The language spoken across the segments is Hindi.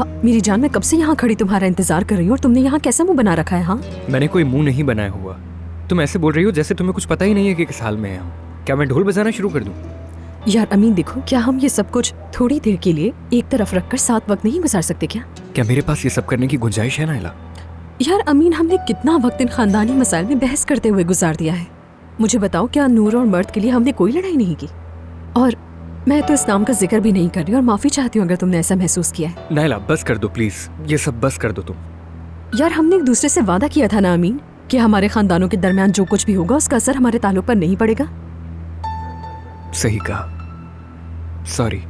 मेरी जान, मैं कब से यहाँ खड़ी तुम्हारा इंतजार कर रही हूँ और तुमने यहाँ कैसा मुंह बना रखा है? हाँ, मैंने कोई मुंह नहीं बनाया हुआ। तुम ऐसे बोल रही हो जैसे तुम्हें कुछ पता ही नहीं है कि किस हाल में है हम। क्या मैं ढोल बजाना शुरू कर दूं? यार अमीन देखो, क्या हम ये सब कुछ थोड़ी देर के लिए एक तरफ रखकर साथ वक्त नहीं गुजार सकते क्या? क्या मेरे पास ये सब करने की गुंजाइश है नाइला? यार अमीन, हमने कितना वक्त इन खानदानी मसाइल में बहस करते हुए गुजार दिया है। मुझे बताओ, क्या नूर और मर्द के लिए हमने कोई लड़ाई नहीं की? और मैं तो इस नाम का जिक्र भी नहीं कर रही और माफी चाहती हूँ अगर तुमने ऐसा महसूस किया है। नाइला बस कर दो प्लीज, ये सब बस कर दो तुम। यार हमने एक दूसरे से वादा किया था ना अमीन, कि हमारे खानदानों के दरमियान जो कुछ भी होगा उसका असर हमारे ताल्लुक पर नहीं पड़ेगा। सही कहा, सॉरी।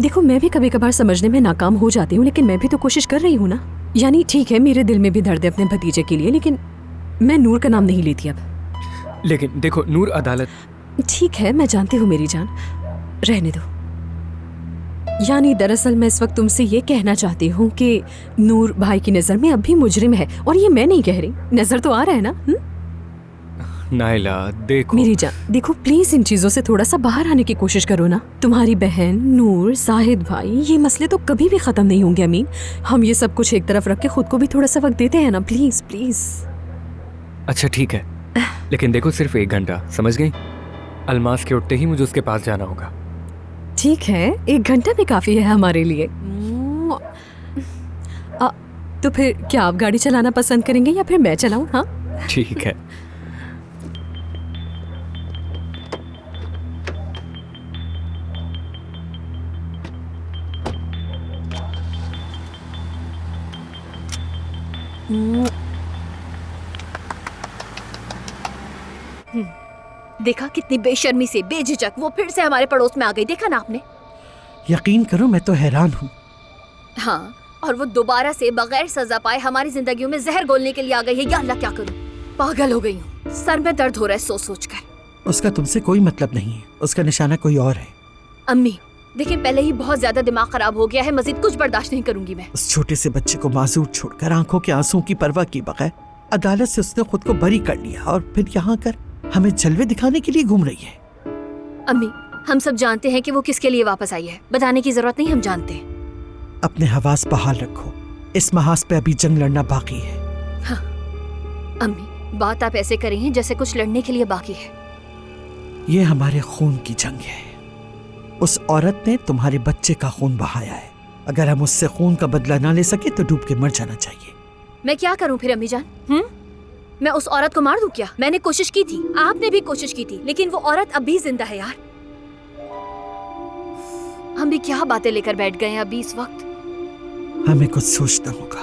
देखो, मैं भी कभी कभार समझने में नाकाम हो जाती हूँ, लेकिन मैं भी तो कोशिश कर रही हूँ ना। यानी ठीक है, मेरे दिल में भी दर्द है अपने भतीजे के लिए, लेकिन मैं नूर का नाम नहीं लेती अब। लेकिन देखो नूर अदालत। ठीक है, मैं जानती हूँ मेरी जान, रहने दो। यानी दरअसल मैं इस वक्त तुमसे ये कहना चाहती हूँ कि नूर भाई की नजर में अब भी मुजरिम है, और ये मैं नहीं कह रही, नजर तो आ रहा है ना? नाइला देखो मेरी जान, देखो प्लीज इन चीजों से थोड़ा सा बाहर आने की कोशिश करो ना। तुम्हारी बहन नूर, जाहिद भाई, ये मसले तो कभी भी खत्म नहीं होंगे अमीन। हम ये सब कुछ एक तरफ रख के खुद को भी थोड़ा सा वक्त देते हैं ना, प्लीज प्लीज। अच्छा ठीक है, लेकिन देखो सिर्फ 1 घंटा, समझ गई? अलमास के उठते ही मुझे उसके पास जाना होगा। ठीक है, 1 घंटा भी काफी है हमारे लिए। तो फिर क्या आप गाड़ी चलाना पसंद करेंगे या फिर मैं चलाऊं? हाँ ठीक है। देखा कितनी बेशर्मी से, बेझिझक वो फिर से हमारे पड़ोस में आ गई। देखा ना आपने? यकीन करो मैं तो हैरान हूँ। हाँ, और वो दोबारा से बगैर सजा पाए हमारी जिंदगियों में जहर घोलने के लिए आ गई है। या अल्लाह, क्या करूँ, पागल हो गई हूँ। सर में दर्द हो रहा है सोच सोच कर। उसका तुमसे कोई मतलब नहीं है, उसका निशाना कोई और है। अम्मी देखिए, पहले ही बहुत ज्यादा दिमाग खराब हो गया है, मजीद कुछ बर्दाश्त नहीं करूंगी मैं। उस छोटे से बच्चे को मासूर छोड़कर, आंखों के आंसू की परवाह किए बगैर अदालत से उसने खुद को बरी कर लिया, और फिर यहाँ कर हमें जलवे दिखाने के लिए घूम रही है। अम्मी हम सब जानते हैं कि वो किसके लिए वापस आई है, बताने की जरूरत नहीं, हम जानते हैं। अपने हवास बहाल रखो, इस महाज पे अभी जंग लड़ना बाकी है। हाँ अम्मी, बात आप ऐसे करें हैं जैसे कुछ लड़ने के लिए बाकी है। ये हमारे खून की जंग है। उस औरत ने तुम्हारे बच्चे का खून बहाया है। अगर हम उससे खून का बदला ना ले सके तो डूब के मर जाना चाहिए। मैं क्या करूं फिर अम्मी जान? मैं उस औरत को मार दूं क्या? मैंने कोशिश की थी, आपने भी कोशिश की थी, लेकिन वो औरत अब भी जिंदा है यार। हम भी क्या बातें लेकर बैठ गए हैं अभी इस वक्त। हमें कुछ सोचना होगा,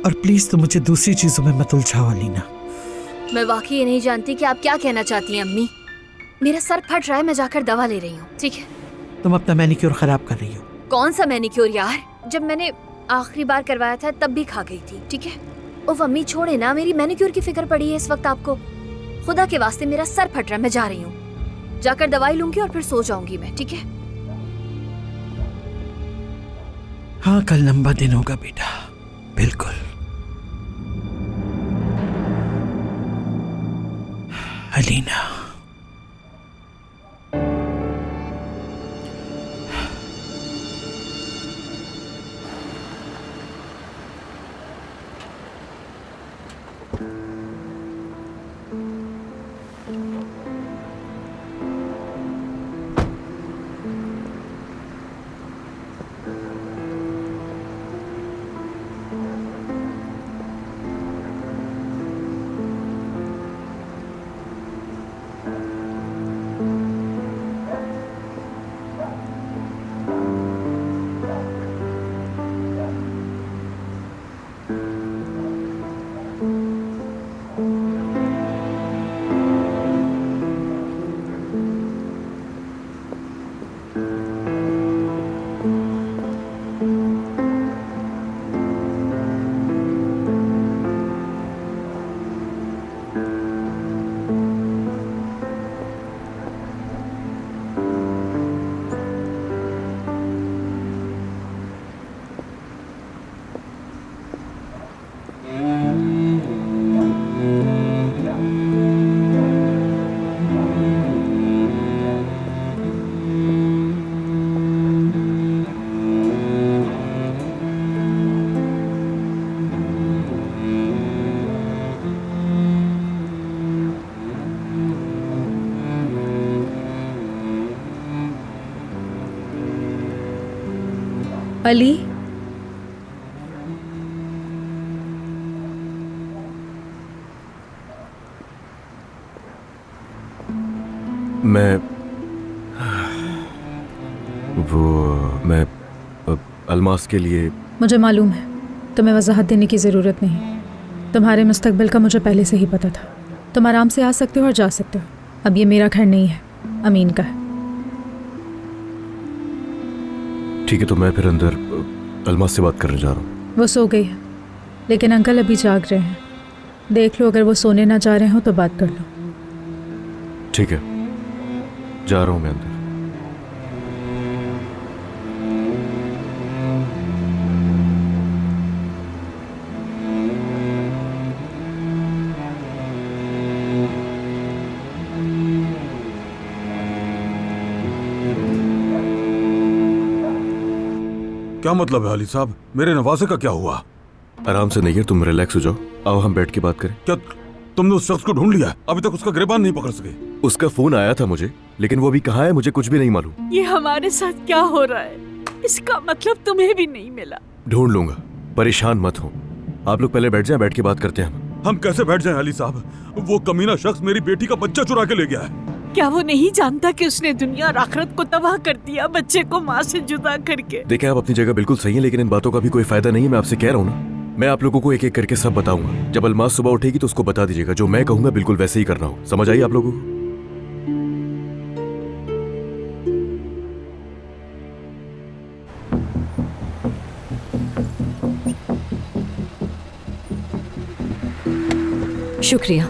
और प्लीज तुम मुझे दूसरी चीजों में मत उलझाओ अलीना। मैं वाकई ये नहीं जानती कि आप क्या कहना चाहती हैं अम्मी। मेरा सर फट रहा है, मैं जाकर दवा ले रही हूँ। ठीक है? तुम अपना मैनिक्योर खराब कर रही हो। कौन सा मैनिक्योर यार? जब मैंने आखिरी बार करवाया था तब भी खा गई थी। ठीक है? ओह अम्मी छोड़े ना, मेरी मैनिक्योर की फिक्र पड़ी है इस वक्त आपको। खुदा के वास्ते मेरा सर फट रहा है, मैं जा रही हूँ। जाकर दवाई लूंगी और फिर सो जाऊंगी मैं। ठीक है? हाँ, कल लंबा दिन होगा बेटा, बिल्कुल। अलीना, अली, मैं अलमास के लिए। मुझे मालूम है तुम्हें वजाहत देने की ज़रूरत नहीं। तुम्हारे मुस्तकबिल का मुझे पहले से ही पता था। तुम आराम से आ सकते हो और जा सकते हो। अब ये मेरा घर नहीं है, अमीन का है। ठीक है, तो मैं फिर अंदर अलमास से बात करने जा रहा हूँ। वो सो गई है, लेकिन अंकल अभी जाग रहे हैं। देख लो, अगर वो सोने ना जा रहे हो तो बात कर लो। ठीक है, जा रहा हूँ मैं अंदर। क्या मतलब है अली साहब? मेरे नवासे का क्या हुआ? आराम से नहीं है, तुम रिलैक्स हो जाओ। आओ हम बैठ के बात करें। क्या तुमने उस शख्स को ढूंढ लिया? अभी तक उसका गिरबान नहीं पकड़ सके। उसका फोन आया था मुझे, लेकिन वो अभी कहाँ है मुझे कुछ भी नहीं मालूम। ये हमारे साथ क्या हो रहा है? इसका मतलब तुम्हें भी नहीं मिला। ढूंढ लूंगा, परेशान मत हो। आप लोग पहले बैठ जाएं, बैठ के बात करते हैं हम कैसे बैठ जाएं अली साहब? वो कमीना शख्स मेरी बेटी का बच्चा चुरा के ले गया है। क्या वो नहीं जानता कि उसने दुनिया और आखिरत को तबाह कर दिया, बच्चे को माँ से जुदा करके? देखें, आप अपनी जगह बिल्कुल सही है, लेकिन इन बातों का भी कोई फायदा नहीं है। मैं आपसे कह रहा हूँ ना, मैं आप लोगों को एक एक करके सब बताऊंगा। जब अलमास सुबह उठेगी तो उसको बता दीजिएगा। जो मैं कहूंगा बिल्कुल वैसे ही करना हो। समझ आई आप लोगों को? शुक्रिया।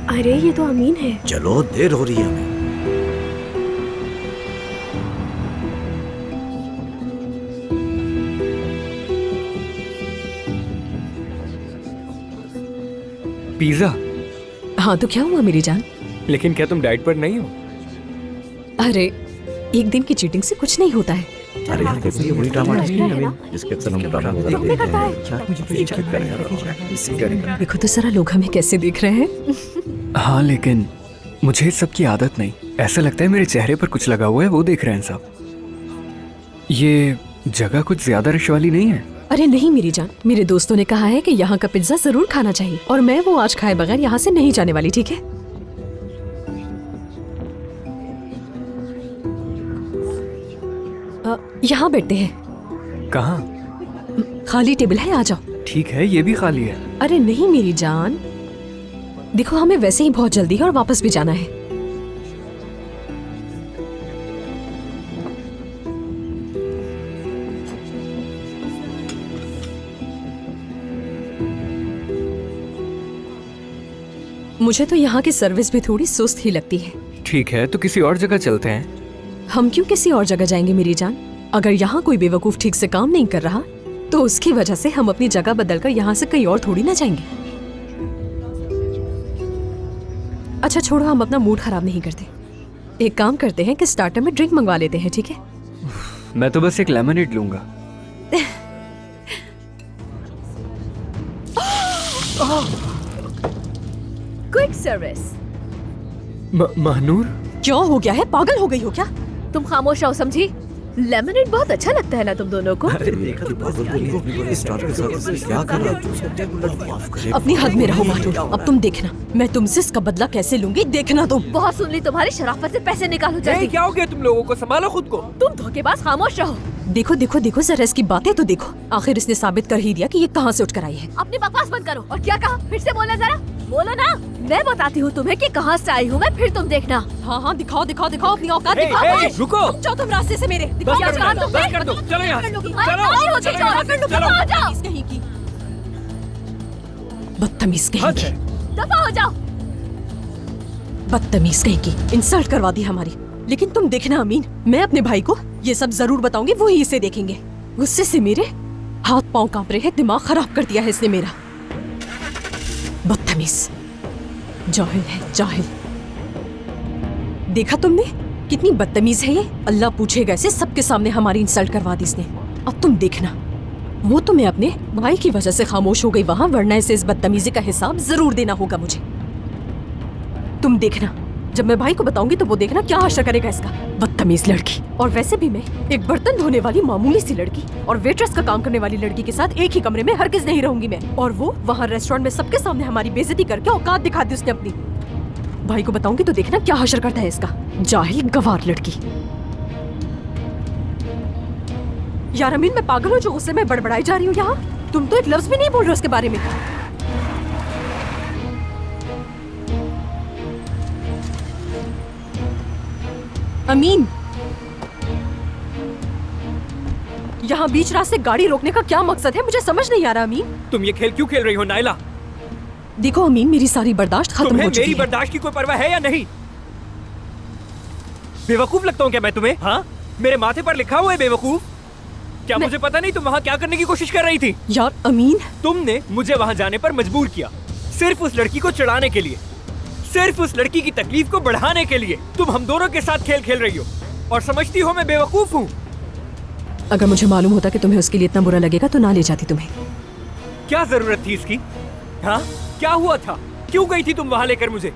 अरे ये तो अमीन है। चलो, देर हो रही है हमें। पिज्जा? हाँ तो क्या हुआ मेरी जान? लेकिन क्या तुम डाइट पर नहीं हो? अरे एक दिन की चीटिंग से कुछ नहीं होता है। अरे यार, देखो ये वही ड्रामा इसके अक्सर हम ड्रामा देखो तो जरा लोग हमें कैसे देख रहे हैं। हाँ, लेकिन मुझे इस सब की आदत नहीं। ऐसा लगता है मेरे चेहरे पर कुछ लगा हुआ है, वो देख रहे हैं सब। ये जगह कुछ ज्यादा रश वाली नहीं है? अरे नहीं मेरी जान, मेरे दोस्तों ने कहा है कि यहाँ का पिज्जा जरूर खाना चाहिए और मैं वो आज खाए बगैर यहाँ से नहीं जाने वाली। ठीक है? यहाँ बैठते हैं। कहाँ? खाली टेबल है, आ जाओ। ठीक है, ये भी खाली है। अरे नहीं मेरी जान, देखो हमें वैसे ही बहुत जल्दी है और वापस भी जाना है। मुझे तो यहाँ की सर्विस भी थोड़ी सुस्त ही लगती है। ठीक है, तो किसी और जगह चलते हैं। हम क्यों किसी और जगह जाएंगे मेरी जान? अगर यहाँ कोई बेवकूफ ठीक से काम नहीं कर रहा तो उसकी वजह से हम अपनी जगह बदलकर यहाँ से कहीं और थोड़ी ना जाएंगे। अच्छा छोड़ो, हम अपना मूड खराब नहीं करते। एक काम करते हैं कि स्टार्टर में ड्रिंक मंगवा लेते हैं। ठीक है? मैं तो बस एक लेमनेड लूंगा। Quick service. महानूर, क्या हो गया है? पागल हो गई हो क्या? तुम खामोश रहो, समझी? लेमनेड बहुत अच्छा लगता है ना तुम दोनों को? अपनी हद में रहो मानूर। अब तुम देखना मैं तुमसे इसका बदला कैसे लूंगी, देखना तुम। बहुत सुन ली तुम्हारी शराफत से पैसे निकालो जल्दी। क्या हो गया तुम लोगों को? संभालो खुद को। तुम धोखेबाज, खामोश रहो। देखो देखो देखो जरा इसकी बातें तो देखो। आखिर इसने साबित कर ही दिया कि ये कहाँ से उठकर आई है। अपनी बकवास बंद करो। और क्या कहा? फिर से बोलना जरा। बोलो ना। मैं बताती हूँ तुम्हें कि कहाँ से आई हूँ मैं, फिर तुम देखना। हाँ हाँ दिखाओ दिखाओ दिखाओ अपनी औकात दिखाओ। रुको, जाओ तुम रास्ते से मेरे। बस कर दो, चलो यहाँ से। कहीं की बदतमीज कहीं की। दफा हो जाओ। बदतमीज कहीं की, इंसल्ट करवा दी हमारी। लेकिन तुम देखना अमीन, मैं अपने भाई को ये सब जरूर बताऊंगी, वो ही इसे देखेंगे। गुस्से से मेरे हाथ पांव कांप रहे हैं, दिमाग खराब कर दिया है इसने मेरा। बदतमीज, जाहिल है जाहिल। देखा तुमने कितनी बदतमीज है ये? अल्लाह पूछेगा इसे, सबके सामने हमारी इंसल्ट करवा दी इसने। अब तुम देखना, वो तुम्हें अपने भाई की वजह से खामोश हो गई वहां, वरना इसे इस बदतमीजी का हिसाब जरूर देना होगा मुझे। तुम देखना, जब मैं भाई को बताऊंगी तो वो देखना क्या हश्र करेगा इसका। बदतमीज लड़की। और वैसे भी मैं एक बर्तन धोने वाली मामूली सी लड़की और वेट्रेस का काम करने वाली लड़की के साथ एक ही कमरे में हरगिज़ नहीं रहूंगी मैं। और वो वहाँ रेस्टोरेंट में सबके सामने हमारी बेइज्जती करके औकात दिखा दी उसने अपनी। भाई को बताऊंगी तो देखना क्या हश्र करता है इसका। जाहिल गवार लड़की। यार अमीन, मैं पागल हूँ जो गुस्से में बड़बड़ाई जा रही हूँ यहाँ। तुम तो एक लफ्ज भी नहीं बोल रहे उसके बारे में। अमीन, यहाँ बीच रास्ते गाड़ी रोकने का क्या मकसद है, मुझे समझ नहीं आ रहा। अमीन, तुम ये खेल क्यों खेल रही हो नाइला? देखो अमीन, मेरी सारी बर्दाश्त खत्म हो चुकी है। मेरी बर्दाश्त की कोई परवाह है या नहीं? बेवकूफ लगता हूँ क्या मैं तुम्हें? हाँ, मेरे माथे पर लिखा हुआ है बेवकूफ। क्या मुझे पता नहीं तुम वहाँ क्या करने की कोशिश कर रही थी? यार अमीन, तुमने मुझे वहाँ जाने पर मजबूर किया, सिर्फ उस लड़की को चिढ़ाने के लिए, सिर्फ उस लड़की की तकलीफ को बढ़ाने के लिए। तुम हम दोनों के साथ खेल खेल रही हो और समझती हो मैं बेवकूफ हूँ। अगर मुझे मालूम होता कि तुम्हें उसके लिए इतना बुरा लगेगा तो ना ले जाती तुम्हें। क्या जरूरत थी इसकी? हाँ, क्या हुआ था? क्यों गई थी तुम वहाँ लेकर मुझे?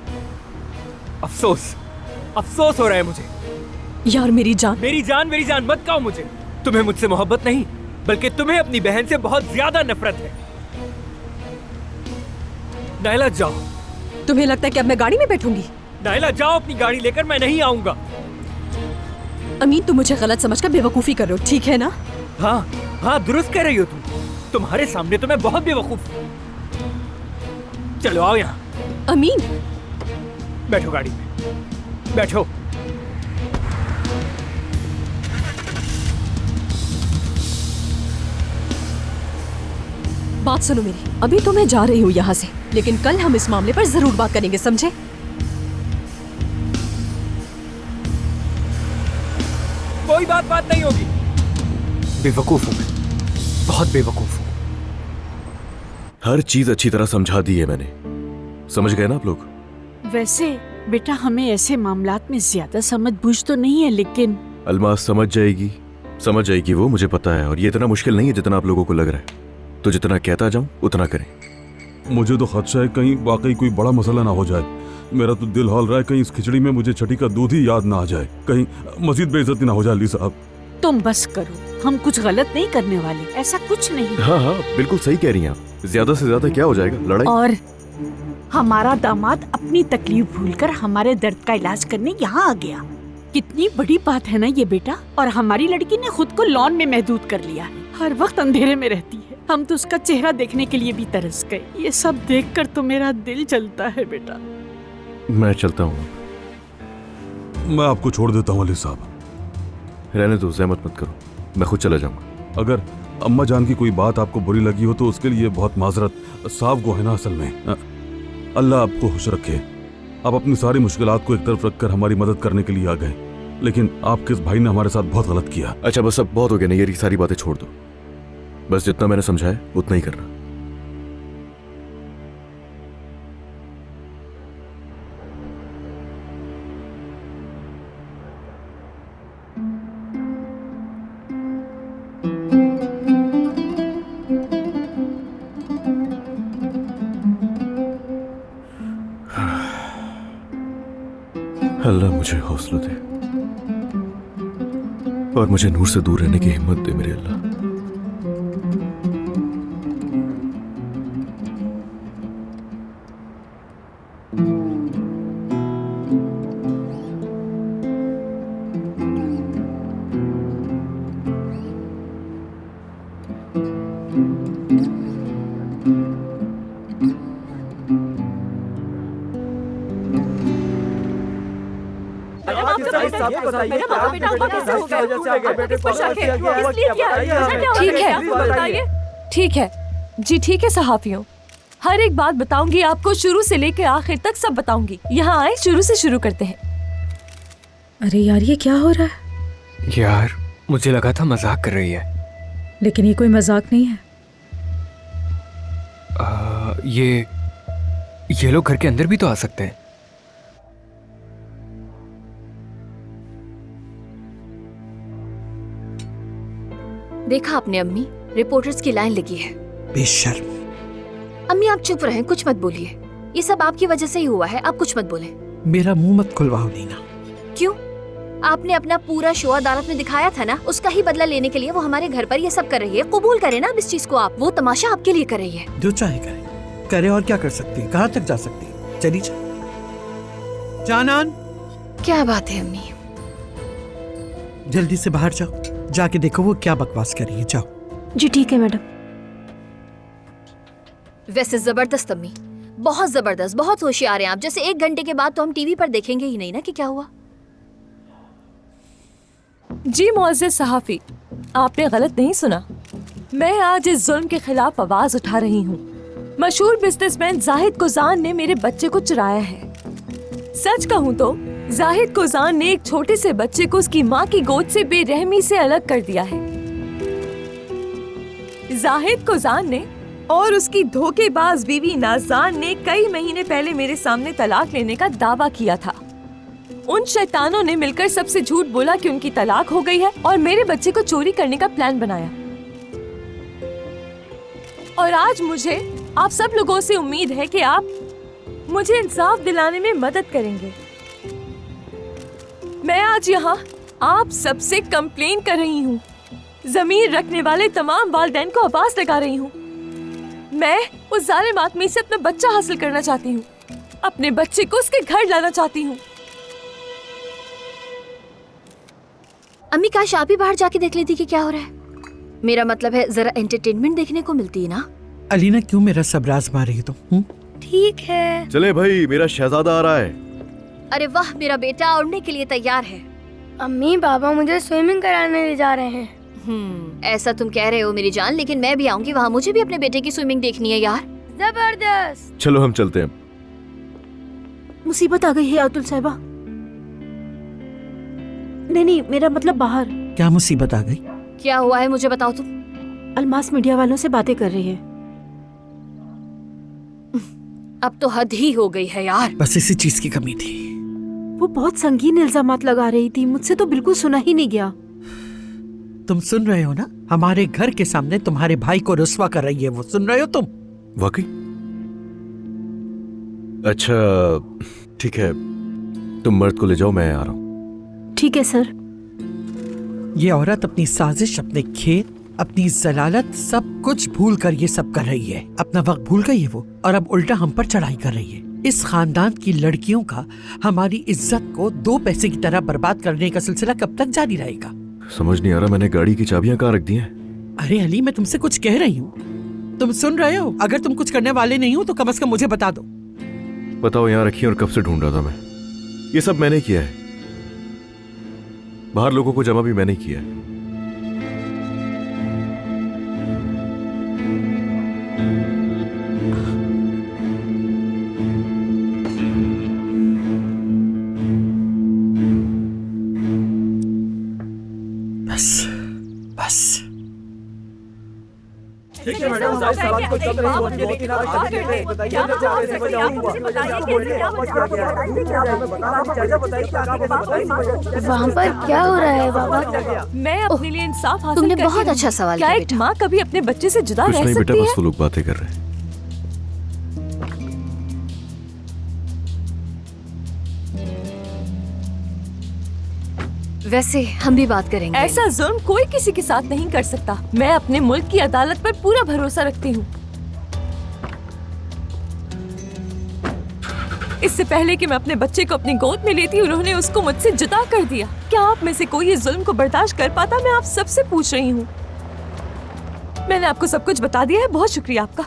अफसोस अफसोस हो रहा है मुझे। यार मेरी जान मेरी जान मत कहो मुझे। तुम्हें मुझसे मोहब्बत नहीं, बल्कि तुम्हें अपनी बहन से बहुत ज्यादा नफरत है। नाइला जाओ। तुम्हें लगता है कि अब मैं गाड़ी में बैठूंगी? नाइला जाओ अपनी गाड़ी लेकर, मैं नहीं आऊंगा। अमीन, तुम मुझे गलत समझकर बेवकूफी कर रहे हो, ठीक है ना? हाँ, दुरुस्त कह रही हो तुम। तुम्हारे सामने तो मैं बहुत बेवकूफ हूँ। चलो आओ यहाँ। अमीन, बैठो गाड़ी में, बैठो। बात सुनो मेरी, अभी तो मैं जा रही हूँ यहाँ से, लेकिन कल हम इस मामले पर जरूर बात करेंगे, समझे? कोई बात नहीं होगी। बेवकूफ हूँ मैं, बहुत बेवकूफ हूँ। हर चीज अच्छी तरह समझा दी है मैंने, समझ गए ना आप लोग? वैसे बेटा हमें ऐसे मामलात में ज्यादा समझ बूझ तो नहीं है, लेकिन अलमास समझ जाएगी वो, मुझे पता है। और ये इतना मुश्किल नहीं है जितना आप लोगों को लग रहा है। तो जितना कहता जाऊं उतना करें। मुझे तो खदशा है कहीं वाकई कोई बड़ा मसला ना हो जाए। मेरा तो दिल हौल रहा है कहीं इस खिचड़ी में मुझे छठी का दूध ही याद ना आ जाए, कहीं मजीद बेइज्जती ना हो जाए। अली साहब तुम बस करो, हम कुछ गलत नहीं करने वाले, ऐसा कुछ नहीं। हाँ, बिल्कुल सही कह रही हैं आप। ज्यादा से ज्यादा क्या हो जाएगा, लड़ाई। और हमारा दामाद अपनी तकलीफ भूलकर हमारे दर्द का इलाज करने यहाँ आ गया। कितनी बड़ी बात है ना ये बेटा। और हमारी लड़की ने खुद को लॉन में महदूद कर लिया है, हर वक्त अंधेरे में रहती है। हम तो उसका चेहरा देखने के लिए भी तरस गए। ये सब देखकर तो मेरा दिल जलता है बेटा। मैं चलता हूँ। मैं आपको छोड़ देता हूँ अली साहब। रहने दो, जहमत मत करो, मैं खुद चला जाऊंगा। अगर अम्मा जान की कोई बात आपको बुरी लगी हो तो उसके लिए बहुत माजरत। साहब को है ना असल में। अल्लाह आपको खुश रखे। आप अपनी सारी मुश्किलात को एक तरफ रखकर हमारी मदद करने के लिए आ गए, लेकिन आपके इस भाई ने हमारे साथ बहुत गलत किया। अच्छा बस अब बहुत हो गया ना, ये सारी बातें छोड़ दो। बस जितना मैंने समझाया उतना ही करना। अल्लाह मुझे हौसला दे और मुझे नूर से दूर रहने की हिम्मत दे मेरे अल्लाह। ठीक है जी, ठीक है सहाफियों, हर एक बात बताऊंगी आपको, शुरू से लेकर आखिर तक सब बताऊंगी। यहाँ आए, शुरू से शुरू करते हैं। अरे यार ये क्या हो रहा है? यार मुझे लगा था मजाक कर रही है। लेकिन ये कोई मजाक नहीं है। ये लोग घर के अंदर भी तो आ सकते हैं। देखा आपने अम्मी, रिपोर्टर्स की लाइन लगी है। बेशर्म। अम्मी आप चुप रहें, कुछ मत बोलिए। ये सब आपकी वजह से ही हुआ है, आप कुछ मत बोलें। मेरा मुंह मत खुलवाओ नीना। क्यों? आपने अपना पूरा शो अदालत में दिखाया था ना, उसका ही बदला लेने के लिए वो हमारे घर पर ये सब कर रही है। कबूल करे ना अब इस चीज को आप, वो तमाशा आपके लिए कर रही है। जो चाहे करे, करे और क्या कर सकती है, कहाँ तक जा सकती है, चली जा। जानान, क्या बात है अम्मी? जल्दी से बाहर जाओ, जाके देखो वो क्या बकवास कर रही है, जाओ। जी ठीक है मैडम। वैसे जबरदस्त अम्मी, बहुत जबरदस्त, बहुत होशियार हैं आप। जैसे 1 घंटे के बाद तो हम टीवी पर देखेंगे ही नहीं ना कि क्या हुआ। जी मुअज़्ज़िज़ सहाफ़ी, आपने गलत नहीं सुना। मैं आज इस जुल्म के खिलाफ आवाज उठा रही हूँ। मशहूर बिजनेसमैन जाहिद कुज़ान ने मेरे बच्चे को चुराया है। सच कहूँ तो जाहिद कुज़ान ने एक छोटे से बच्चे को उसकी माँ की गोद से बेरहमी से अलग कर दिया है। जाहिद कुज़ान ने और उसकी धोखेबाज बीवी नाज़ान ने कई महीने पहले मेरे सामने तलाक लेने का दावा किया था। उन शैतानों ने मिलकर सबसे झूठ बोला कि उनकी तलाक हो गई है और मेरे बच्चे को चोरी करने का प्लान बनाया। और आज मुझे आप सब लोगों से उम्मीद है कि आप मुझे इंसाफ दिलाने में मदद करेंगे। मैं आज यहाँ आप सबसे कंप्लेन कर रही हूँ। ज़मीर रखने वाले तमाम वालिदैन को आवाज लगा रही हूँ। मैं उस जालिम आदमी से अपना बच्चा हासिल करना चाहती हूँ। अपने बच्चे को उसके घर लाना चाहती हूँ। अम्मी काश आप ही बाहर जाके देख लेती कि क्या हो रहा है। मेरा मतलब है जरा एंटरटेनमेंट देखने को मिलती है ना। अलीना, क्यों मेरा सब राज मार रही है तुम? ठीक है। चले भाई, मेरा शहजादा आ रहा है। अरे वाह, मेरा बेटा उड़ने के लिए तैयार है। अम्मी पापा मुझे स्विमिंग कराने ले जा रहे हैं। ऐसा तुम कह रहे हो मेरी जान, लेकिन मैं भी आऊंगी वहाँ। मुझे भी अपने बेटे की स्विमिंग देखनी है यार। जबरदस्त। चलो हम चलते हैं। मुसीबत आ गई है अतुल साहिबा। नहीं, मेरा मतलब बाहर। क्या मुसीबत आ गई? क्या हुआ है मुझे बताओ तुम। अलमास मीडिया वालों से बातें कर रही है। अब तो हद ही हो गई है यार। बस इसी चीज की कमी थी। वो बहुत संगीन इल्जामात लगा रही थी, मुझसे तो बिल्कुल सुना ही नहीं गया। तुम सुन रहे हो ना? हमारे घर के सामने तुम्हारे भाई को रुस्वा कर रही है वो, सुन रहे हो तुम? वाकई? अच्छा ठीक है, तुम मर्द को ले जाओ, मैं आ रहा हूँ। ठीक है सर। ये औरत अपनी साजिश, अपने खेत, अपनी जलालत सब कुछ भूल कर ये सब कर रही है। अपना वक्त भूल गई है वो, और अब उल्टा हम पर चढ़ाई कर रही है। इस खानदान की लड़कियों का हमारी इज्जत को 2 पैसे की तरह बर्बाद करने का सिलसिला कब तक जारी रहेगा? समझ नहीं आ रहा, मैंने गाड़ी की चाबियां कहाँ रख दी हैं? अरे अली, मैं तुमसे कुछ कह रही हूँ, तुम सुन रहे हो? अगर तुम कुछ करने वाले नहीं हो तो कम से कम मुझे बता दो। बताओ, यहाँ रखी और कब से ढूंढ रहा था मैं। ये सब मैंने किया है, बाहर लोगों को जमा भी मैंने किया है। बस वहाँ पर क्या हो रहा है बाबा? मैं अपने लिए इंसाफ हासिल तुमने करती बहुत हूँ। अच्छा सवाल क्या किया एक माँ कभी अपने बच्चे से जुदा कुछ रह नहीं बेटा, सकती बस है? वो लोग बातें कर रहे हैं। वैसे हम भी बात करेंगे। ऐसा जुल्म कोई किसी के साथ नहीं कर सकता। मैं अपने मुल्क की अदालत पर पूरा भरोसा रखती हूँ। इससे पहले कि मैं अपने बच्चे को अपनी गोद में लेती, उन्होंने उसको मुझसे जुदा कर दिया। क्या आप में से कोई इस जुल्म को बर्दाश्त कर पाता? मैं आप सबसे पूछ रही हूँ। मैंने आपको सब कुछ बता दिया है, बहुत शुक्रिया आपका।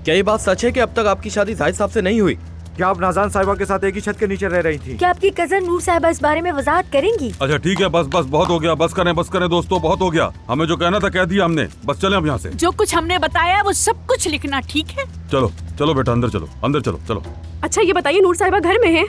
क्या ये बात सच है कि अब तक आपकी शादी जाहिद साहब से नहीं हुई? क्या आप नाज़ान साहिबा के साथ एक ही छत के नीचे रह रही थी? क्या आपकी कजन नूर साहिबा इस बारे में वजाहत करेंगी? अच्छा ठीक है, बस बस बहुत हो गया, बस करें दोस्तों, बहुत हो गया। हमें जो कहना था कह दिया हमने, बस चलें अब यहाँ से। जो कुछ हमने बताया वो सब कुछ लिखना, ठीक है? चलो चलो बेटा, अंदर चलो, अंदर चलो चलो। अच्छा ये बताइए, नूर साहिबा घर में है?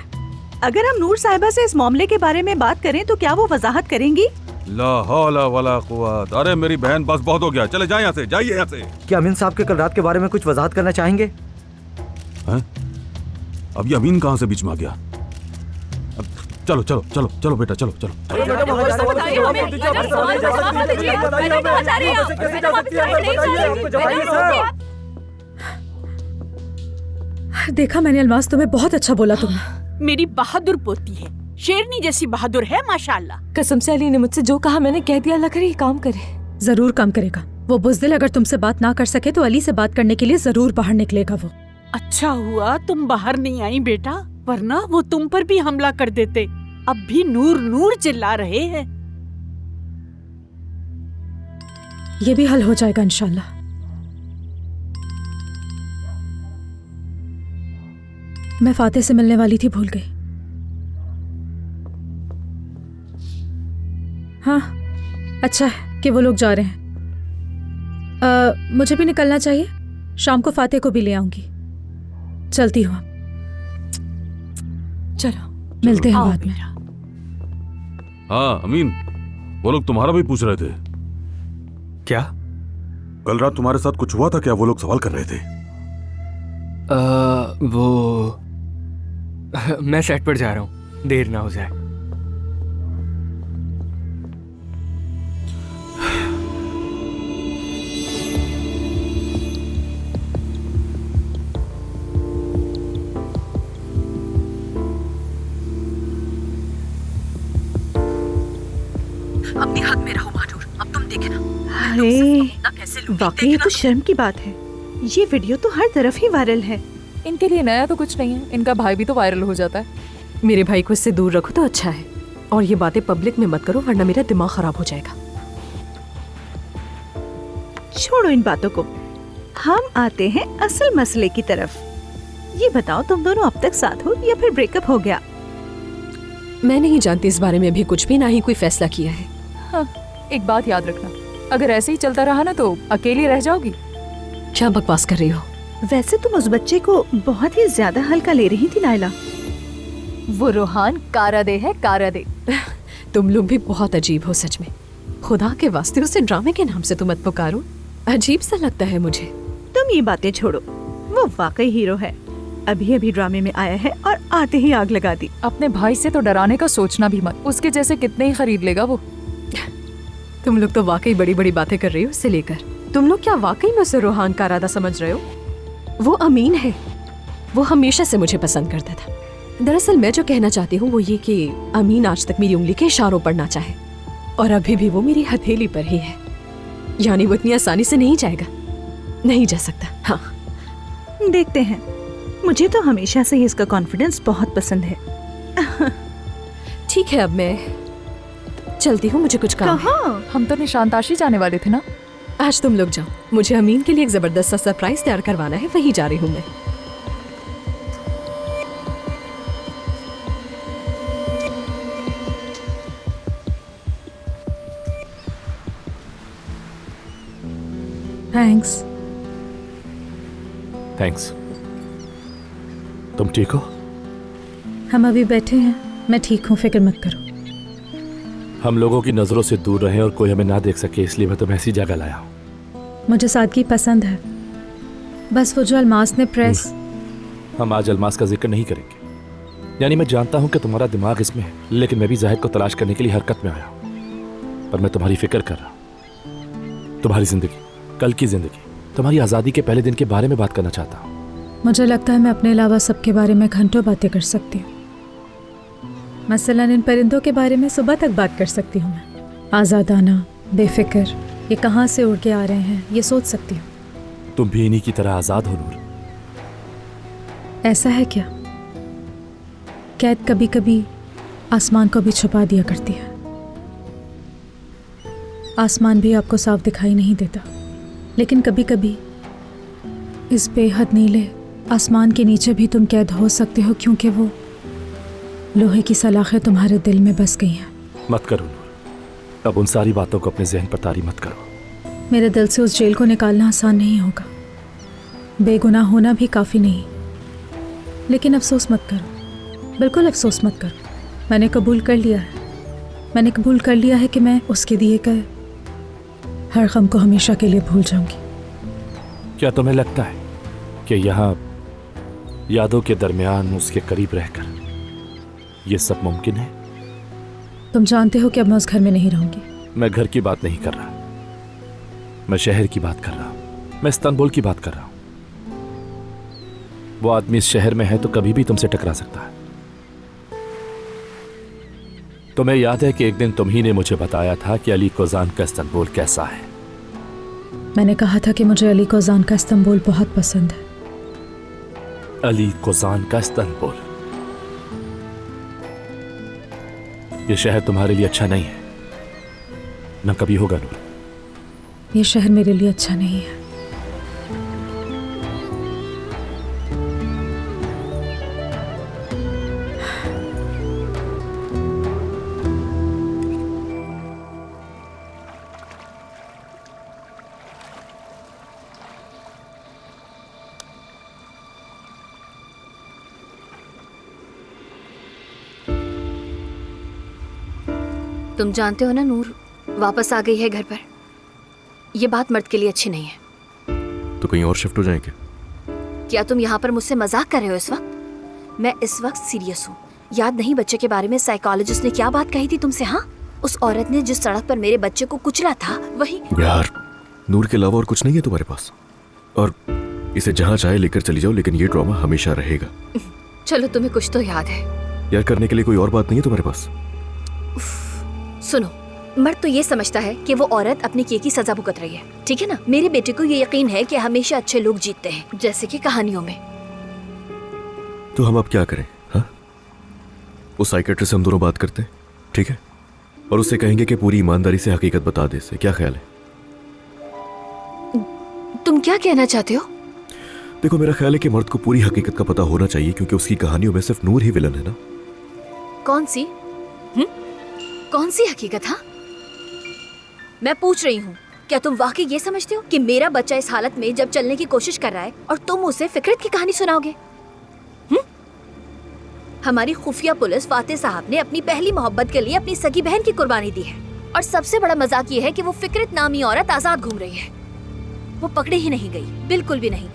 अगर हम नूर साहिबा से इस मामले के बारे में बात करें तो क्या वो वजाहत करेंगी? ला हौला वला कुव्वत। अरे मेरी बहन, बस बहुत हो गया, चले जाए यहाँ से, जाइए यहाँ से। क्या अमीन साहब के कल रात के बारे में कुछ वजाहत करना चाहेंगे? अब ये अमीन कहाँ से बीच में आ गया? अब चलो चलो चलो चलो बेटा, चलो चलो। देखा मैंने अलमास, तुम्हें बहुत अच्छा बोला तुमने। मेरी बहादुर पोती है, शेरनी जैसी बहादुर है माशाल्लाह। कसम से अली ने मुझसे जो कहा मैंने कह दिया, अल्लाह करे ये काम करे। जरूर काम करेगा। वो बुज़दिल अगर तुमसे बात ना कर सके तो अली से बात करने के लिए जरूर बाहर निकलेगा वो। अच्छा हुआ तुम बाहर नहीं आई बेटा, वरना वो तुम पर भी हमला कर देते। अब भी नूर नूर चिल्ला रहे हैं। ये भी हल हो जाएगा इंशाल्लाह। मैं फातिह से मिलने वाली थी, भूल गई। हाँ, अच्छा है कि वो लोग जा रहे हैं। मुझे भी निकलना चाहिए, शाम को फातिह को भी ले आऊंगी। चलती हूँ। चलो मिलते हैं बाद में। हाँ अमीन, वो लोग तुम्हारा भी पूछ रहे थे। क्या? कल रात तुम्हारे साथ कुछ हुआ था क्या? वो लोग सवाल कर रहे थे। वो मैं सेट पर जा रहा हूँ, देर ना हो जाए। अपनी हद में रहो मानूर, अब तुम देखे ना। अरे वाकई ये तो शर्म की बात है। ये वीडियो तो हर तरफ ही वायरल है। इनके लिए नया तो कुछ नहीं है, इनका भाई भी तो वायरल हो जाता है। मेरे भाई को इससे दूर रखो तो अच्छा है, और ये बातें पब्लिक में मत करो वरना मेरा दिमाग खराब हो जाएगा। छोड़ो इन बातों को, हम आते हैं असल मसले की तरफ। ये बताओ तुम दोनों अब तक साथ हो या फिर ब्रेकअप हो गया? मैं नहीं जानती इस बारे में अभी कुछ भी, ना ही कोई फैसला किया है। हाँ, एक बात याद रखना, अगर ऐसे ही चलता रहा ना तो अकेली रह जाओगी। क्या बकवास कर रही हो? वैसे तुम उस बच्चे को बहुत ही ज्यादा हल्का ले रही थी नायला। वो रोहान कारादे है, कारादे। तुम लोग भी बहुत अजीब हो सच में। खुदा के वास्ते उसे ड्रामे के नाम से तो मत पुकारो, अजीब सा लगता है मुझे। तुम ये बातें छोड़ो, वो वाकई हीरो है। अभी अभी ड्रामे में आया है और आते ही आग लगा दी। अपने भाई से तो डराने का सोचना भी मत, उसके जैसे कितने ही खरीद लेगा वो। तुम लोग तो वाकई बड़ी बड़ी बातें कर रही हो उससे लेकर। तुम लोग क्या वाकई में उसे रोहान का राधा समझ रहे हो? वो अमीन है, वो हमेशा से मुझे पसंद करता था। दरअसल मैं जो कहना चाहती हूँ वो ये कि अमीन आज तक मेरी उंगली के इशारों पर नाचा है, और अभी भी वो मेरी हथेली पर ही है। यानी वो इतनी आसानी से नहीं जाएगा, नहीं जा सकता। हाँ देखते हैं। मुझे तो हमेशा से ही इसका कॉन्फिडेंस बहुत पसंद है। ठीक है, अब मैं चलती हूँ, मुझे कुछ काम है। हम तो निशानताशी जाने वाले थे ना। आज तुम लोग जाओ, मुझे अमीन के लिए एक जबरदस्त सा सरप्राइज तैयार करवाना है, वहीं जा रही हूँ मैं। थैंक्स। थैंक्स। तुम ठीक हो? हम अभी बैठे हैं, मैं ठीक हूँ, फिक्र मत करो। हम लोगों की नजरों से दूर रहे और कोई हमें ना देख सके, इसलिए मैं तुम्हें ऐसी जगह लाया हूँ। मुझे सादगी पसंद है, बस वो जो अलमास ने प्रेस। हम आज अलमास का जिक्र नहीं करेंगे। यानी मैं जानता हूँ कि तुम्हारा दिमाग इसमें है, लेकिन मैं भी जाहिद को तलाश करने के लिए हरकत में आया हूँ। पर मैं तुम्हारी फिक्र कर रहा हूँ, तुम्हारी जिंदगी, कल की जिंदगी, तुम्हारी आज़ादी के पहले दिन के बारे में बात करना चाहता हूँ। मुझे लगता है मैं अपने अलावा सबके बारे में घंटों बातें कर सकती हूँ। मसलन इन परिंदों के बारे में सुबह तक बात कर सकती हूँ मैं। आज़ादाना, बेफिक्र, ये कहाँ से उड़ के आ रहे हैं ये सोच सकती हूँ। तुम भी इन्हीं की तरह आज़ाद हो नूर। ऐसा है क्या? कैद कभी कभी आसमान को भी छुपा दिया करती है। आसमान भी आपको साफ दिखाई नहीं देता, लेकिन कभी कभी इस बेहद नीले आसमान के नीचे भी तुम कैद हो सकते हो, क्योंकि वो लोहे की सलाखें तुम्हारे दिल में बस गई हैं। मत करो नूर, अब उन सारी बातों को अपने जहन पर तारी मत करो। मेरे दिल से उस जेल को निकालना आसान नहीं होगा, बेगुनाह होना भी काफ़ी नहीं। लेकिन अफसोस मत करो, बिल्कुल अफसोस मत करो। मैंने कबूल कर लिया है, मैंने कबूल कर लिया है कि मैं उसके दिए गए हर गम को हमेशा के लिए भूल जाऊंगी। क्या तुम्हें लगता है कि यहाँ यादों के दरमियान उसके करीब रहकर ये सब मुमकिन है? तुम जानते हो कि अब मैं उस घर में नहीं रहूंगी। मैं घर की बात नहीं कर रहा, मैं शहर की बात कर रहा हूँ। मैं इस्तांबुल की बात कर रहा हूँ। वो आदमी इस शहर में है तो कभी भी तुमसे टकरा सकता है। तुम्हें याद है कि एक दिन तुम ही ने मुझे बताया था कि अली कोजान का इस्तांबुल कैसा है? मैंने कहा था कि मुझे अली कोजान का इस्तांबुल बहुत पसंद है। अली कोजान का इस्तांबुल, ये शहर तुम्हारे लिए अच्छा नहीं है, न कभी होगा नूर। ये शहर मेरे लिए अच्छा नहीं है। तुम जानते हो ना नूर वापस आ गई है घर पर। ये बात मर्द के लिए अच्छी नहीं है। तो कहीं और शिफ्ट हो जाएं क्या? क्या तुम यहाँ पर मुझसे मजाक कर रहे हो इस वक्त? मैं इस वक्त सीरियस हूँ। याद नहीं बच्चे के बारे में साइकोलॉजिस्ट ने क्या बात कही थी तुमसे? हाँ, उस औरत ने जिस सड़क पर मेरे बच्चे को कुचला था वही। यार, नूर के अलावा और कुछ नहीं है तुम्हारे पास? और इसे जहाँ चाहे लेकर चली जाओ, लेकिन ये ड्रामा हमेशा रहेगा। चलो, तुम्हें कुछ तो याद है। यार, करने के लिए कोई और बात नहीं है तुम्हारे पास? सुनो, मर्द तो ये समझता है कि वो औरत अपने किए की सजा भुगत रही है, ठीक है ना? मेरे बेटे को ये यकीन है कि हमेशा अच्छे लोग जीतते हैं, जैसे कि कहानियों में। तो हम अब क्या करें? हाँ, उस साइकियाट्रिस्ट से हम दोनों बात करते हैं, ठीक है? और उससे कहेंगे कि पूरी ईमानदारी से हकीकत बता दे। इसे क्या ख्याल है? तुम क्या कहना चाहते हो? देखो, मेरा ख्याल है कि मर्द को पूरी हकीकत का पता होना चाहिए, क्योंकि उसकी कहानियों में सिर्फ नूर ही विलन है ना। कौन सी? कौन सी हकीकत? हाँ, मैं पूछ रही हूँ, क्या तुम वाकई ये समझते हो कि मेरा बच्चा इस हालत में जब चलने की कोशिश कर रहा है और तुम उसे फिक्रत की कहानी सुनाओगे? हमारी खुफिया पुलिस फातिह साहब ने अपनी पहली मोहब्बत के लिए अपनी सगी बहन की कुर्बानी दी है, और सबसे बड़ा मजाक ये है कि वो फिक्रत नामी औरत आजाद घूम रही है। वो पकड़ी ही नहीं गई, बिल्कुल भी नहीं।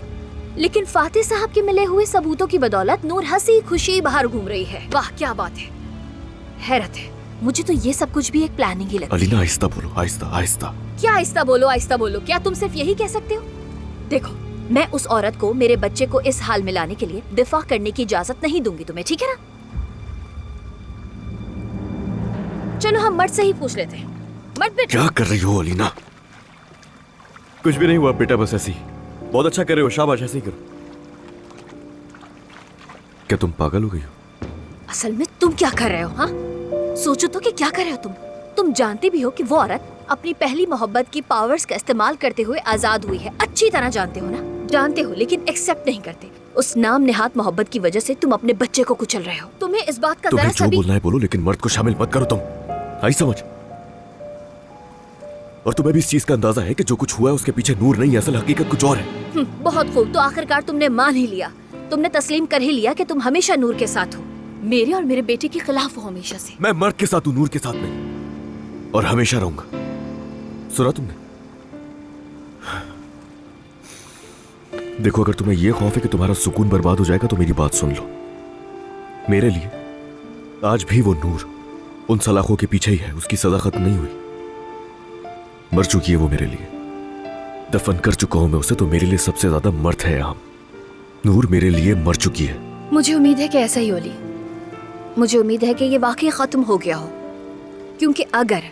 लेकिन फातिह साहब के मिले हुए सबूतों की बदौलत नूर हंसी खुशी बाहर घूम रही है। वाह, क्या बात है! हैरत है, मुझे तो ये सब कुछ भी एक प्लानिंग ही लगती है। अलीना, आहिस्ता बोलो, आहिस्ता आहिस्ता। क्या आहिस्ता बोलो, आहिस्ता बोलो? क्या तुम सिर्फ यही कह सकते हो? देखो, मैं उस औरत को मेरे बच्चे को इस हाल में लाने के लिए दिफा करने की इजाजत नहीं दूंगी तुम्हें, ठीक है ना? चलो हम मर्द से ही पूछ लेते हैं। मर्द बेटा, क्या कर रही हो अलीना? कुछ भी नहीं हुआ बेटा, बस ऐसी। बहुत अच्छा कर रहे हो, शाबाश, ऐसे ही करो। क्या तुम पागल हो गई हो? असल में तुम क्या कर रहे हो? हाँ, सोचो तो कि क्या कर रहे हो तुम जानते भी हो कि वो औरत अपनी पहली मोहब्बत की पावर्स का इस्तेमाल करते हुए आजाद हुई है। अच्छी तरह जानते हो ना? जानते हो, लेकिन एक्सेप्ट नहीं करते। उस नाम नेहात मोहब्बत की वजह से तुम अपने बच्चे को कुचल रहे हो। तुम्हें इस बात का तुम्हें जो बोलना है बोलो, लेकिन मर्द को शामिल मत करो तुम। आई समझ? और तुम्हें भी इस चीज का अंदाजा है कि जो कुछ हुआ है उसके पीछे नूर नहीं, असल हकीकत कुछ और है। बहुत खूब, तो आखिरकार तुमने मान ही लिया, तुमने तस्लीम कर ही लिया कि तुम हमेशा नूर के साथ हो, मेरे और मेरे बेटे के खिलाफ हो हमेशा से। मैं मर्द के साथ हूँ, नूर के साथ नहीं, और हमेशा रहूंगा। सुना तुमने? देखो, अगर तुम्हें यह खौफ है कि तुम्हारा सुकून बर्बाद हो जाएगा तो मेरी बात सुन लो। मेरे लिए आज भी वो नूर उन सलाखों के पीछे ही है। उसकी सजा खत्म नहीं हुई, मर चुकी है वो मेरे लिए। दफन कर चुका हूं मैं उसे, तो मेरे लिए सबसे ज्यादा मर्द है यहाँ। नूर मेरे लिए मर चुकी है। मुझे उम्मीद है कि ऐसा ही होली। मुझे उम्मीद है कि ये वाकई खत्म हो गया हो, क्योंकि अगर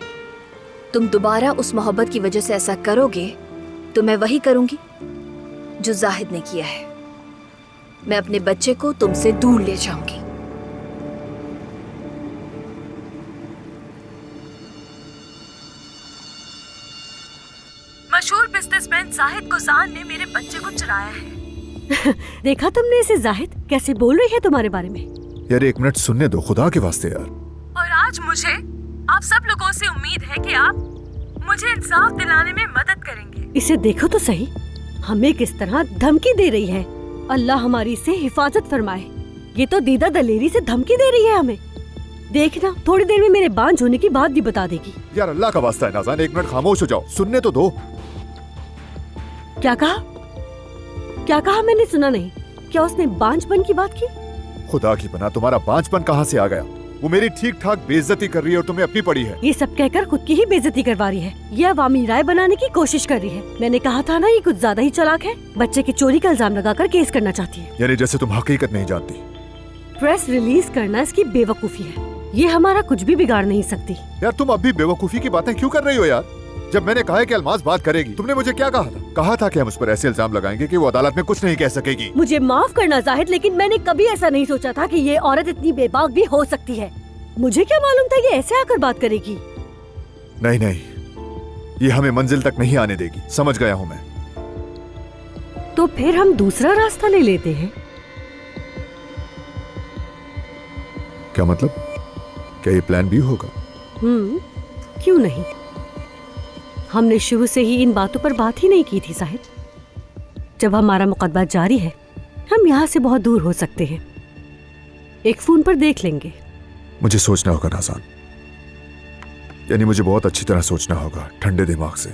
तुम दोबारा उस मोहब्बत की वजह से ऐसा करोगे तो मैं वही करूंगी जो जाहिद ने किया है। मैं अपने बच्चे को तुमसे दूर ले जाऊंगी। मशहूर बिजनेसमैन जाहिद कोजान ने मेरे बच्चे को चुराया है। देखा तुमने इसे? जाहिद कैसे बोल रही है तुम्हारे बारे में। यार, एक मिनट सुनने दो, खुदा के वास्ते यार। और आज मुझे आप सब लोगों से उम्मीद है कि आप मुझे इंसाफ दिलाने में मदद करेंगे। इसे देखो तो सही, हमें किस तरह धमकी दे रही है। अल्लाह हमारी से हिफाजत फरमाए। ये तो दीदा दलेरी से धमकी दे रही है हमें। देखना, थोड़ी देर में मेरे बांझ होने की बात भी बता देगी। यार, अल्लाह का वास्ता है नाज़ान, एक मिनट खामोश हो जाओ, सुनने तो दो। क्या कहा? क्या कहा? मैंने सुना नहीं। क्या उसने बांझपन की बात की? खुदा की पनाह, तुम्हारा बांझपन कहाँ से आ गया? वो मेरी ठीक ठाक बेइज्जती कर रही है और तुम्हें अपनी पड़ी है। ये सब कहकर खुद की ही बेइज्जती करवा रही है। ये अवामी राय बनाने की कोशिश कर रही है। मैंने कहा था ना, ये कुछ ज्यादा ही चालाक है। बच्चे की चोरी का इल्जाम लगाकर केस करना चाहती है। यानी जैसे तुम हकीकत नहीं जानती। प्रेस रिलीज करना इसकी बेवकूफी है। ये हमारा कुछ भी बिगाड़ नहीं सकती। यार तुम अब भी बेवकूफी की बातें क्यों कर रही हो यार? जब मैंने कहा है कि अलमास बात करेगी, तुमने मुझे क्या कहा था? कहा था कि हम उस पर ऐसे इल्जाम लगाएंगे कि वो अदालत में कुछ नहीं कह सकेगी। मुझे माफ करना जाहिद, लेकिन मैंने कभी ऐसा नहीं सोचा था कि ये औरत इतनी बेबाक भी हो सकती है। मुझे क्या मालूम था ये ऐसे आकर बात करेगी। नहीं नहीं, ये हमें मंजिल तक नहीं आने देगी, समझ गया हूँ मैं। तो फिर हम दूसरा रास्ता ले लेते हैं। क्या मतलब? क्या ये प्लान भी होगा? क्यों नहीं? हमने शुरू से ही इन बातों पर बात ही नहीं की थी साहिब। जब हमारा मुकदमा जारी है, हम यहाँ से बहुत दूर हो सकते हैं। एक फोन पर देख लेंगे। मुझे सोचना होगा नाज़ान, यानी मुझे बहुत अच्छी तरह सोचना होगा, ठंडे दिमाग से।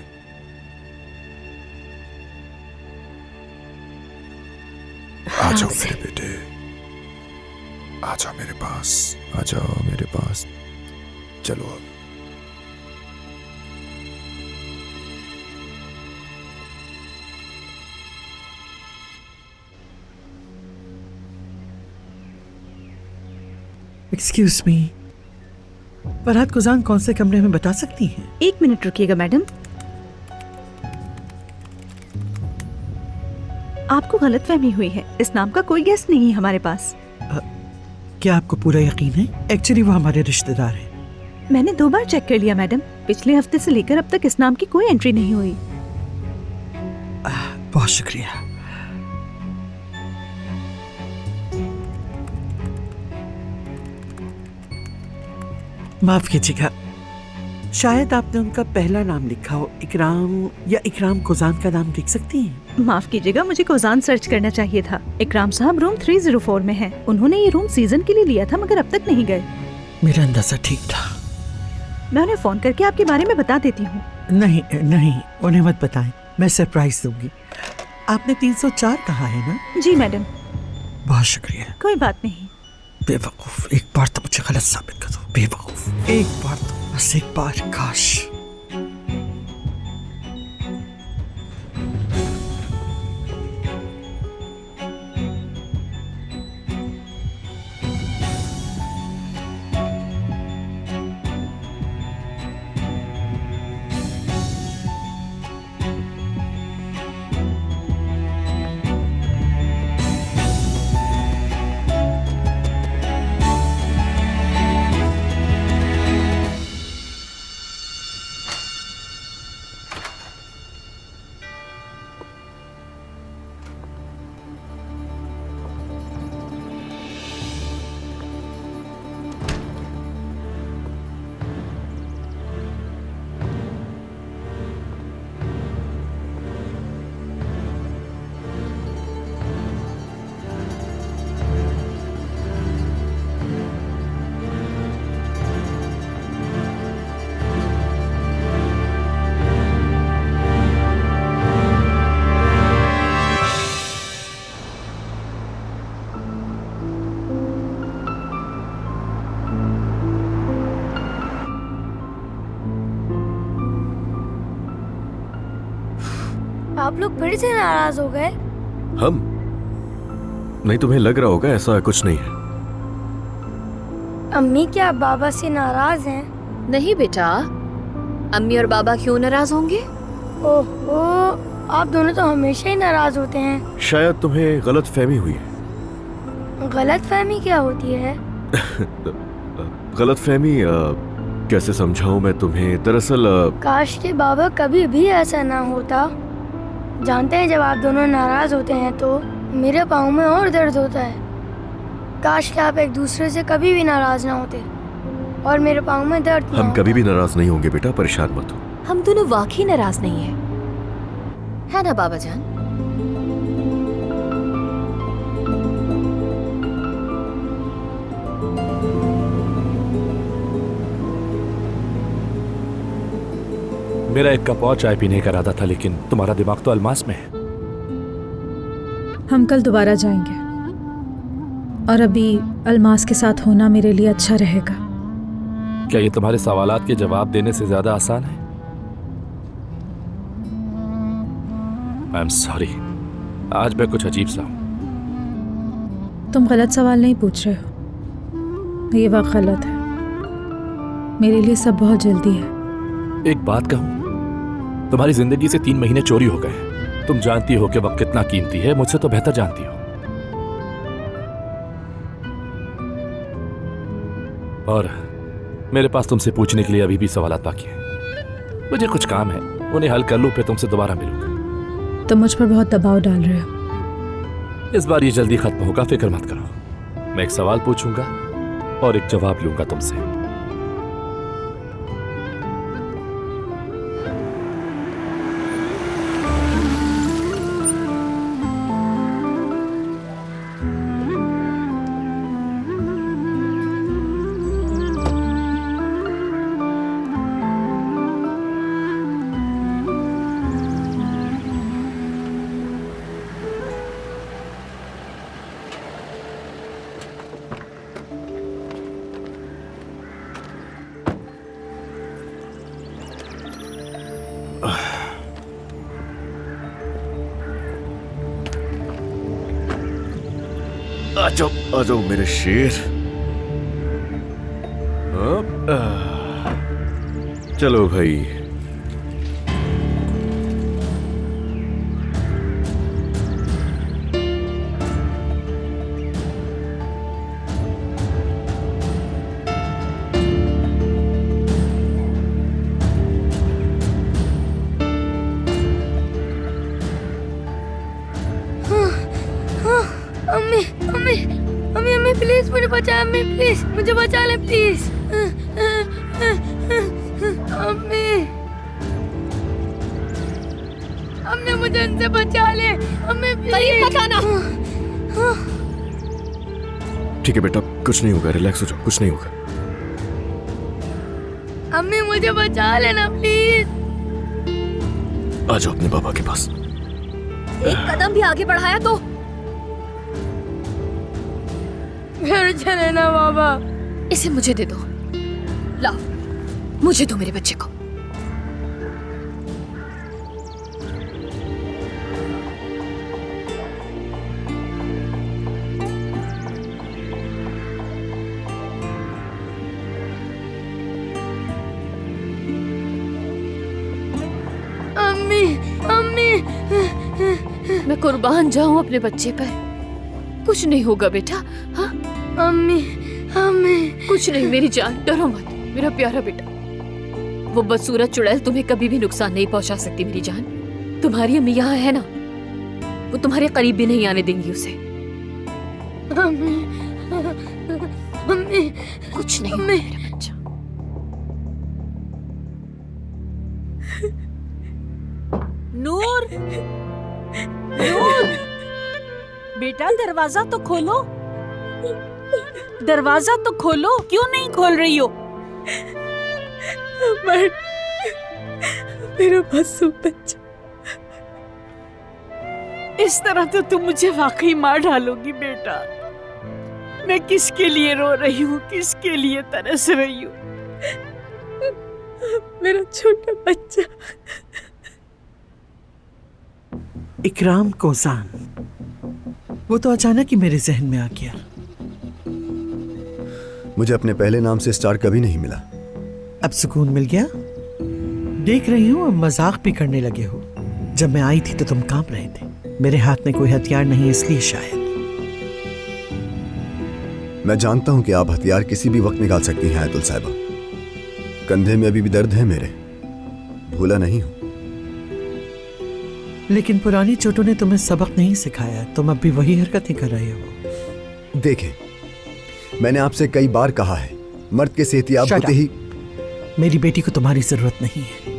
आ जाओ मेरे बेटे, आ जाओ मेरे पास, आ जाओ मेरे पास। चलो अब। एक्सक्यूज मी, फरहाद कुजान कौन से कमरे में बता सकती हैं? 1 मिनट रुकिएगा मैडम। आपको गलतफहमी हुई है, इस नाम का कोई गेस्ट नहीं है हमारे पास। क्या आपको पूरा यकीन है? एक्चुअली वो हमारे रिश्तेदार हैं। मैंने 2 बार चेक कर लिया मैडम, पिछले हफ्ते से लेकर अब तक इस नाम की कोई एंट्री नहीं हुई। बहुत शुक्रिया। माफ कीजिएगा, शायद आपने उनका पहला नाम लिखा हो, इकराम या इकराम कुजान का नाम लिख सकती हैं? माफ कीजिएगा, मुझे कुजान सर्च करना चाहिए था। इकराम साहब रूम 304 में हैं। उन्होंने ये रूम सीजन के लिए लिया था मगर अब तक नहीं गए। मेरा अंदाजा ठीक था। मैं उन्हें फोन करके आपके बारे में बता देती हूँ। नहीं नहीं, उन्हें मत बताएं, मैं सरप्राइज दूंगी। आपने 304 कहा है ना? जी मैडम। बहुत शुक्रिया। कोई बात नहीं। बेवकूफ, एक बार तो मुझे गलत साबित कर दो। बेवकूफ, एक बार तो, बस एक बार, काश। आप लोग फिर से नाराज हो गए? हम नहीं, तुम्हें लग रहा होगा ऐसा कुछ नहीं है। अम्मी क्या बाबा से नाराज हैं? नहीं बेटा, अम्मी और बाबा क्यों नाराज होंगे? ओहो, आप दोनों तो हमेशा ही नाराज होते हैं। शायद तुम्हें गलत फहमी हुई है। गलत फहमी क्या होती है? गलत फहमी कैसे समझाऊं मैं तुम्हें? दरअसल काश के बाबा कभी भी ऐसा ना होता। जानते हैं जब आप दोनों नाराज होते हैं तो मेरे पाँव में और दर्द होता है। काश कि आप एक दूसरे से कभी भी नाराज ना होते और मेरे पाँव में दर्द ना हम होता। कभी भी नाराज नहीं होंगे बेटा, परेशान मत हो। हम दोनों वाकई नाराज नहीं है ना बाबा जान? मेरा एक कप और चाय पीने का इरादा था, लेकिन तुम्हारा दिमाग तो अलमास में है। हम कल दोबारा जाएंगे और अभी अलमास के साथ होना मेरे लिए अच्छा रहेगा। क्या ये तुम्हारे सवालात के जवाब देने से ज्यादा आसान है? आई एम सॉरी, आज मैं कुछ अजीब सा हूं। तुम गलत सवाल नहीं पूछ रहे हो, ये वक्त गलत है। मेरे लिए सब बहुत जल्दी है। एक बात कहूं, तुम्हारी जिंदगी से 3 महीने चोरी हो गए। तुम जानती हो कि वक्त कितना कीमती है, मुझसे तो बेहतर जानती हो। और मेरे पास तुमसे पूछने के लिए अभी भी सवाल बाकी हैं। मुझे कुछ काम है, उन्हें हल कर लूं, फिर तुमसे दोबारा मिलूंगा। तुम मुझ पर बहुत दबाव डाल रहे हो। इस बार ये जल्दी खत्म होगा, फिक्र मत करो। मैं एक सवाल पूछूंगा और एक जवाब लूंगा तुमसे। आ जाओ मेरे शेर। चलो भाई। अम्मी प्लीज मुझे बचा, अम्मी प्लीज मुझे बचा ले प्लीज। अम्मी अम्मी मुझे इनसे बचा ले, अम्मी प्लीज। बचाना। ठीक है बेटा, कुछ नहीं होगा, रिलैक्स हो जाओ, कुछ नहीं होगा। अम्मी मुझे बचा लेना प्लीज। आ जाओ अपने बाबा के पास। एक कदम भी आगे बढ़ाया तो घर चले ना बाबा। इसे मुझे दे दो। लाओ, मुझे दो मेरे बच्चे को। अम्मी अम्मी मैं कुर्बान जाऊं अपने बच्चे पर। कुछ नहीं होगा बेटा। हाँ अम्मी अम्मी कुछ नहीं मेरी जान, डरो मत मेरा प्यारा बेटा। वो बदसूरत चुड़ैल तुम्हें कभी भी नुकसान नहीं पहुंचा सकती मेरी जान। तुम्हारी अम्मी यहाँ है ना, वो तुम्हारे करीब भी नहीं आने देंगी उसे। अम्मी अम्मी कुछ नहीं होगा मेरा बच्चा। नूर, नूर बेटा दरवाजा तो खोलो, दरवाजा तो खोलो। क्यों नहीं खोल रही हो? मेरा मासूम बच्चा। इस तरह तो तुम मुझे वाकई मार डालोगी बेटा। मैं किसके लिए रो रही हूँ, किसके लिए तरस रही हूँ? मेरा छोटा बच्चा। इकराम कोजान, वो तो अचानक ही मेरे जहन में आ गया। मुझे अपने पहले नाम से स्टार कभी नहीं मिला। अब सुकून मिल गया? देख रही हूँ अब मजाक भी करने लगे हो। जब मैं आई थी तो तुम कांप रहे थे। मेरे हाथ में कोई हथियार नहीं, इसलिए शायद। मैं जानता हूं कि आप हथियार किसी भी वक्त निकाल सकती हैं आयतुल साहिबा। कंधे में अभी भी दर्द है मेरे, भूला नहीं हूं। लेकिन पुरानी चोटों ने तुम्हें सबक नहीं सिखाया, तुम अब भी वही हरकतें कर रहे हो। देखें, मैंने आपसे कई बार कहा है, मर्द के सेहतियाब होते ही। मेरी बेटी को तुम्हारी जरूरत नहीं है।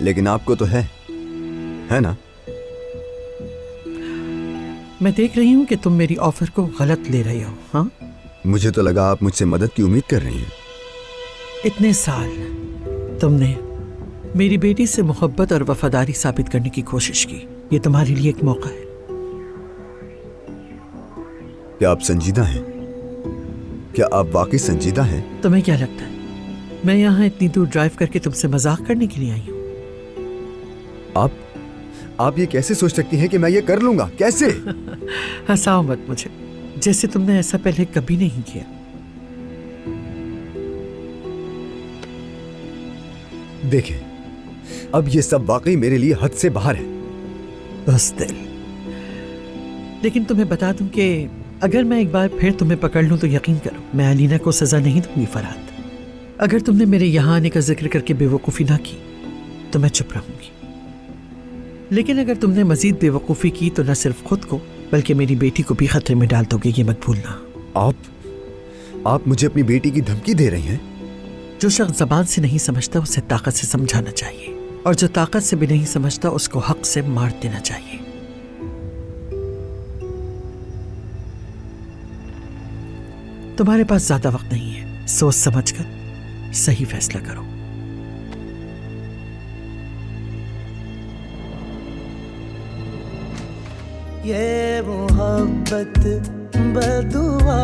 लेकिन आपको तो है ना? मैं देख रही हूं कि तुम मेरी ऑफर को गलत ले रहे हो। हाँ, मुझे तो लगा आप मुझसे मदद की उम्मीद कर रही हैं। इतने साल तुमने मेरी बेटी से मोहब्बत और वफादारी साबित करने की कोशिश की। ये तुम्हारे लिए एक मौका है। क्या आप संजीदा हैं? क्या आप वाकई संजीदा हैं? तुम्हें क्या लगता है मैं यहाँ इतनी दूर ड्राइव करके तुमसे मजाक करने के लिए आई हूँ? आप ये कैसे सोच सकती हैं कि मैं ये कर लूंगा? कैसे? हंसाओ मत मुझे। जैसे तुमने ऐसा पहले कभी नहीं किया। देखें, अब ये सब वाकई मेरे लिए हद से बाहर है। बस दिल। लेकिन तुम्हें बता दूं कि अगर मैं एक बार फिर तुम्हें पकड़ लूं तो यकीन करो मैं अलीना को सजा नहीं दूंगी फरहाद। अगर तुमने मेरे यहाँ आने का जिक्र करके बेवकूफ़ी ना की तो मैं चुप रहूंगी, लेकिन अगर तुमने मजीद बेवकूफ़ी की तो न सिर्फ खुद को बल्कि मेरी बेटी को भी खतरे में डाल दोगे, ये मत भूलना। आप मुझे अपनी बेटी की धमकी दे रही हैं? जो शख्स ज़बान से नहीं समझता उसे ताकत से समझाना चाहिए, और जो ताकत से भी नहीं समझता उसको हक से मार देना चाहिए। तुम्हारे पास ज्यादा वक्त नहीं है, सोच समझकर सही फैसला करो। ये मोहब्बत बदुआ